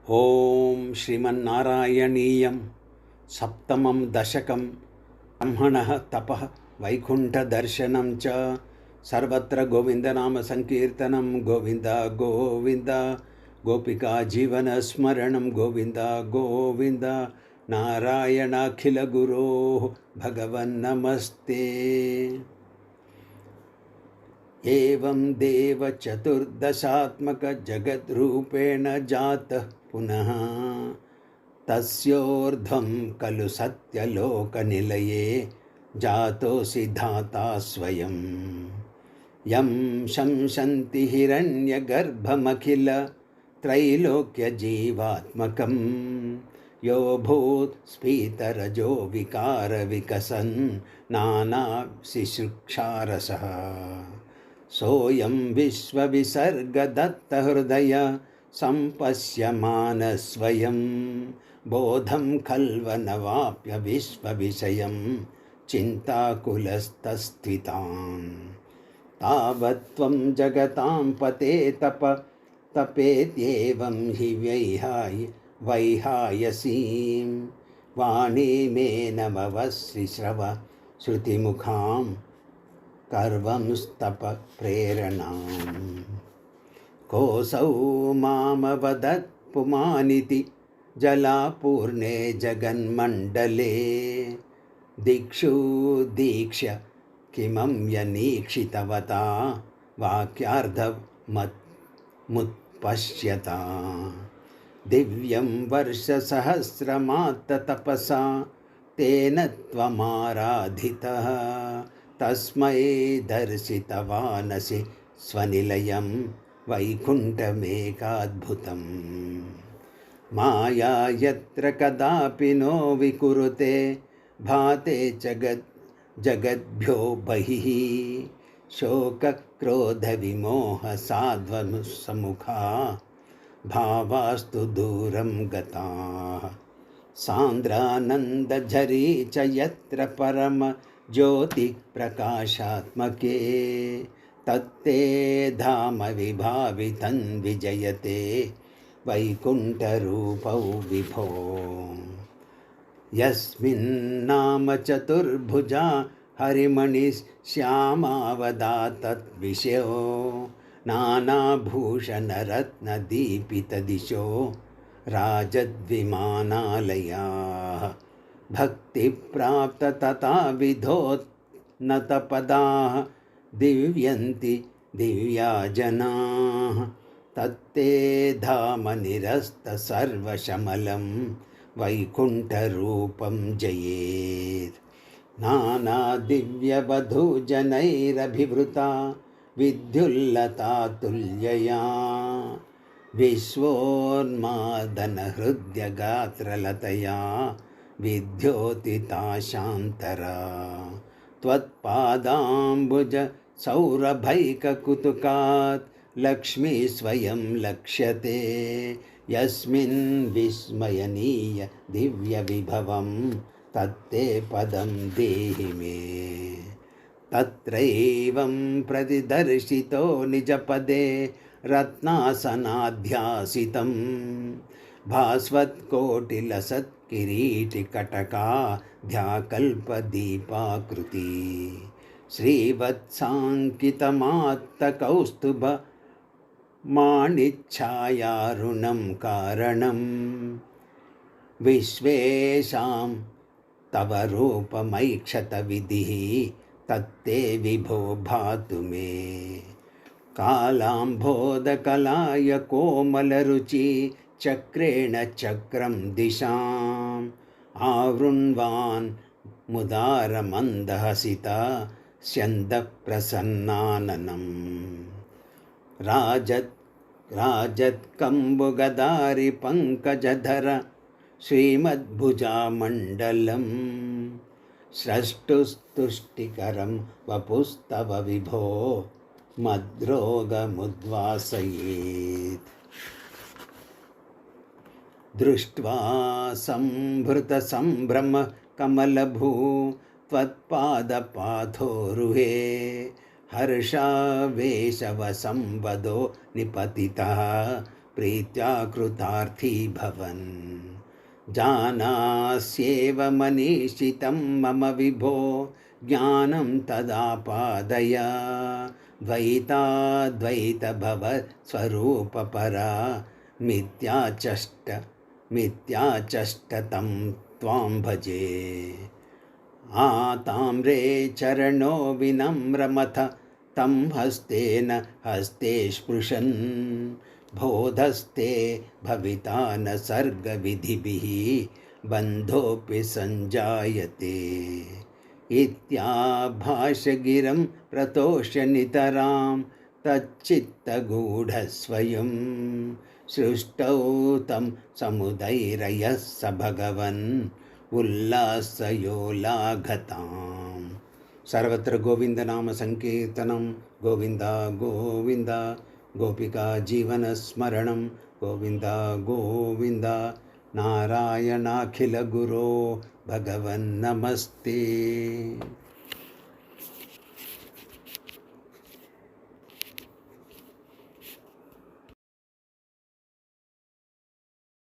ॐ श्रीमन्नारायणीयं सप्तमं दशकं ब्रह्मणः तपः वैकुण्ठदर्शनं च सर्वत्र गोविन्दनामसङ्कीर्तनं गोविन्द गोविन्द गोपिकाजीवनस्मरणं गोविन्द गोविन्द नारायणाखिलगुरोः भगवन्नमस्ते। एवं देव चतुर्दशात्मकजगद्रूपेण जातः पुनः तस्योर्ध्वं खलु सत्यलोकनिलये जातोऽसि धाता स्वयं। यं शंसन्ति हिरण्यगर्भमखिल त्रैलोक्यजीवात्मकं यो भूत् स्फीतरजो विकारविकसन् नानाशिशुक्षारसः सोऽयं विश्वविसर्गदत्तहृदय सम्पश्यमानः स्वयं बोधं खल्वनवाप्य विश्वविषयं चिन्ताकुलस्तस्थितान्। तावत्त्वं जगतां पते तपेत्येवं हि वैहायसीं वाणीमेनमवश्रिश्रव श्रुतिमुखां कर्वंस्तप प्रेरणाम्। कोऽसौ मामवदत् पुमानिति जलापूर्णे जगन्मण्डले दिक्षु दीक्ष्य किमं यनीक्षितवता वाक्यार्थमुत्पश्यता। दिव्यं वर्षसहस्रमात्ततपसा तेन त्वमाराधितः तस्मै दर्शितवानसि स्वनिलयं वैकुण्ठमेकाद्भुतम्। माया यत्र कदापि नो विकुरुते भाते जगद्भ्यो बहिः शोकक्रोधविमोहसाध्वसम्मुखा भावास्तु दूरं गताः। सान्द्रानन्दझरी च यत्र परम ज्योतिप्रकाशात्मके तत्ते धाम विभावितं विजयते वैकुण्ठरूपौ विभो। यस्मिन्नाम चतुर्भुजा हरिमणिश्यामावदातद्विषयो नानाभूषणरत्नदीपितदिशो राजद्विमानालयाः भक्तिप्राप्ततथा विधोन्नतपदाः दिव्यन्ति दिव्या जनाः। तत्ते धाम निरस्तसर्वशमलं वैकुण्ठरूपं जयेत्। नानादिव्यवधूजनैरभिवृता विद्युल्लता तुल्यया विश्वोन्मादनहृद्यगात्रलतया विद्योतिता शान्तरा। त्वत्पादाम्बुज सौरभैककुतुकात् लक्ष्मी स्वयं लक्ष्यते यस्मिन् विस्मयनीय दिव्यविभवं तत्ते पदं देहि मे। तत्रैवं प्रतिदर्शितो निजपदे रत्नासनाध्यासितं भास्वत्कोटिलसत्किरीटिकटकाध्याकल्पदीपाकृति श्रीवत्साङ्कितमात्तकौस्तुभ माणिच्छायारुणं कारणं विश्वेशां तव रूपमैक्षतविधिः तत्ते विभो भातु मे। कालाम्भोदकलाय कोमलरुचि चक्रेण चक्रं दिशाम् आवृण्वान् मुदारमन्दहसिता स्यन्दप्रसन्नाननम्। राजत्कम्बुगदारि पङ्कजधर श्रीमद्भुजामण्डलं स्रष्टुस्तुष्टिकरं वपुस्तव विभो मद्रोगमुद्वासयेत्। दृष्ट्वा संभृतसम्भ्रम कमलभू त्वत्पादपाथोरुहे हर्षावेशवसंवदो निपतितः प्रीत्या कृतार्थी भवन्। जानास्येव मनीषितं मम विभो ज्ञानं तदापादय। द्वैताद्वैतभवस्वरूपपरा मिथ्याचष्टतं त्वां भजे। ताम्रे चरणो विनम्रमथ तं हस्तेन हस्ते स्पृशन्। बोधस्ते भविता न सर्गविधिभिः बन्धोऽपि सञ्जायते। इत्याभाषगिरं प्रतोष्य नितरां तच्चित्तगूढस्वयं। सृष्टौ तं समुदैरयः स भगवन् उल्लासयोलाघताम्। सर्वत्र गोविन्दनाम संकीर्तनं गोविन्द गोविन्द। गोपिका जीवनस्मरणं गोविन्द गोविन्द। नारायणाखिलगुरो भगवन् नमस्ते।